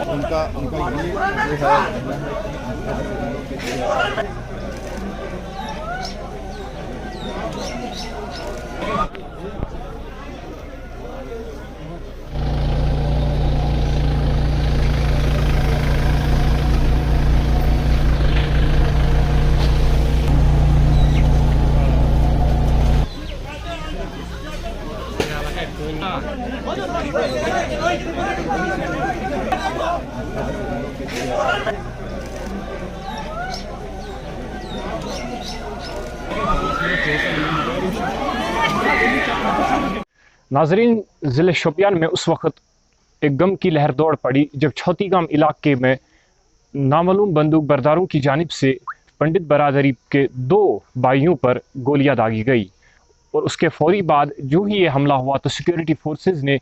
उनका ये है। नाजरीन, ज़िले शोपियान में उस वक़्त एक गम की लहर दौड़ पड़ी जब छौतीगाम इलाके में नामालूम बंदूक बरदारों की जानिब से पंडित बरादरी के 2 भाइयों पर गोलियां दागी गई। और उसके फौरी बाद जो ही ये हमला हुआ तो सिक्योरिटी फोर्सेस ने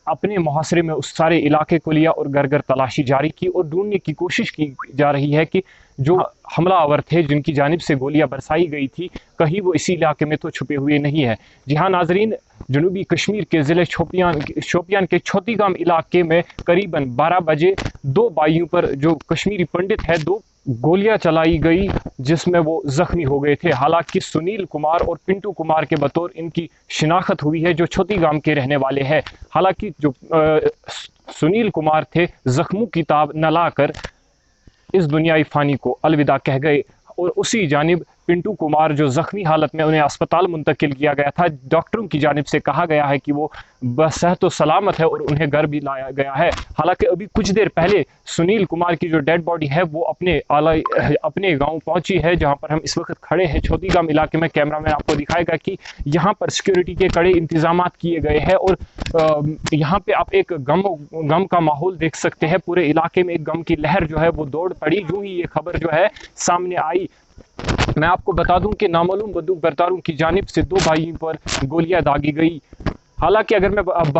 अपने मुहासरे में उस सारे इलाके को लिया और घर घर तलाशी जारी की और ढूंढने की कोशिश की जा रही है कि जो हमलावर थे जिनकी जानिब से गोलियां बरसाई गई थी कहीं वो इसी इलाके में तो छुपे हुए नहीं है। जी हाँ नाजरीन, जनूबी कश्मीर के ज़िले शोपियान के छौतीगाम इलाके में करीबन 12 बजे 2 भाइयों पर जो कश्मीरी पंडित है 2 गोलियां चलाई गई जिसमें वो जख्मी हो गए थे। हालांकि सुनील कुमार और पिंटू कुमार के बतौर इनकी शिनाख्त हुई है जो छौतीगाम के रहने वाले हैं। हालांकि जो सुनील कुमार थे जख्मों की ताब न लाकर इस दुनियाई फ़ानी को अलविदा कह गए और उसी जानिब पिंटू कुमार जो ज़ख्मी हालत में उन्हें अस्पताल मुंतकिल किया गया था, डॉक्टरों की जानिब से कहा गया है कि वो बसेहत सलामत है और उन्हें घर भी लाया गया है। हालांकि अभी कुछ देर पहले सुनील कुमार की जो डेड बॉडी है वो अपने गांव पहुंची है जहां पर हम इस वक्त खड़े हैं छौतीगाम इलाके में। कैमरामैन आपको दिखाएगा कि यहाँ पर सिक्योरिटी के कड़े इंतजाम किए गए हैं और यहाँ पे आप एक गम का माहौल देख सकते हैं। पूरे इलाके में एक गम की लहर जो है वो दौड़ पड़ी जो ही ये खबर जो है सामने आई। मैं आपको बता दूं कि नामालूम बंदूक बरदारों की जानिब से 2 भाइयों पर गोलियां दागी गई। हालांकि अगर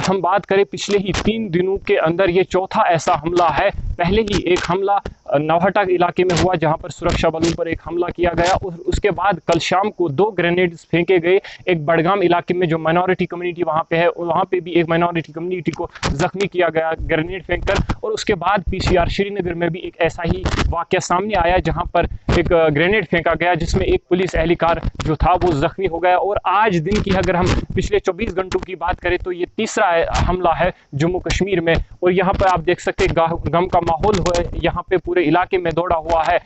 हम बात करें पिछले ही 3 दिनों के अंदर ये चौथा ऐसा हमला है। पहले ही एक हमला नौहटा इलाके में हुआ जहां पर सुरक्षा बलों पर एक हमला किया गया और उसके बाद कल शाम को 2 ग्रेनेड्स फेंके गए एक बड़गाम इलाके में जो माइनॉरिटी कम्युनिटी वहां पे है वहां पे भी एक माइनॉरिटी कम्युनिटी को जख्मी किया गया ग्रेनेड फेंककर। और उसके बाद पीसीआर श्रीनगर में भी एक ऐसा ही वाकया सामने आया जहां पर एक ग्रेनेड फेंका गया जिसमें एक पुलिस एहलकार जो था वो जख्मी हो गया। और आज दिन की अगर हम पिछले 24 घंटों की बात करें तो ये तीसरा हमला है जम्मू कश्मीर में। और यहाँ पर आप देख सकते हैं गम का माहौल है यहाँ पे पूरे इलाके में दौड़ा हुआ है।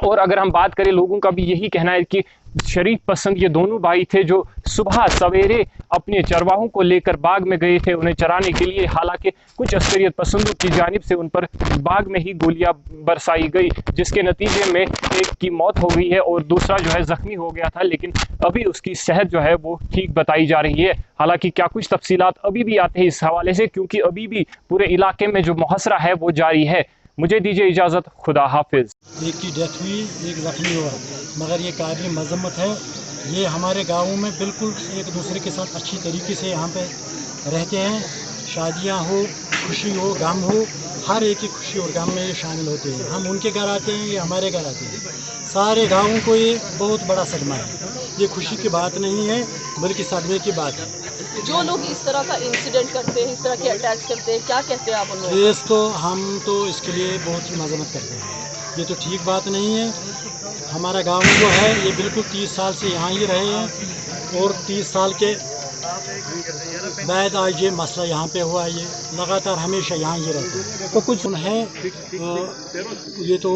और अगर हम बात करें लोगों का भी यही कहना है कि शरीफ पसंद ये दोनों भाई थे जो सुबह सवेरे अपने चरवाहों को लेकर बाग में गए थे उन्हें चराने के लिए। हालांकि कुछ अस्करियत पसंदों की जानिब से उन पर बाग में ही गोलियां बरसाई गई जिसके नतीजे में एक की मौत हो गई है और दूसरा जो है जख्मी हो गया था, लेकिन अभी उसकी सेहत जो है वो ठीक बताई जा रही है। हालांकि क्या कुछ तफसीलात अभी भी आते हैं इस हवाले से क्योंकि अभी भी पूरे इलाके में जो मुहासरा है वो जारी है। मुझे दीजिए इजाज़त, खुदा हाफिज। एक की डेथ हुई, एक जख्मी हुआ, मगर ये काबिल मजम्मत है। ये हमारे गाँव में बिल्कुल एक दूसरे के साथ अच्छी तरीके से यहाँ पे रहते हैं। शादियाँ हो, खुशी हो, गम हो, हर एक की खुशी और गम में ये शामिल होते हैं। हम उनके घर आते हैं, ये हमारे घर आते हैं। सारे गाँव को ये बहुत बड़ा सदमा है। ये खुशी की बात नहीं है बल्कि सदमे की बात है। जो लोग इस तरह का इंसिडेंट करते हैं, इस तरह के अटैक्स करते हैं, क्या कहते हैं आप उन लोगों को? तो हम तो इसके लिए बहुत ही मजम्मत करते हैं। ये तो ठीक बात नहीं है। हमारा गांव जो है ये बिल्कुल 30 साल से यहाँ ही रहे हैं और 30 साल के बाद आज ये मसला यहाँ पे हुआ। ये लगातार हमेशा यहाँ ही रहते हैं। तो कुछ है ये तो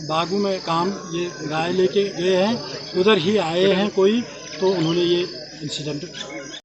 बागों में काम ये गाय लेके गए हैं, उधर ही आए हैं कोई, तो उन्होंने ये इंसिडेंट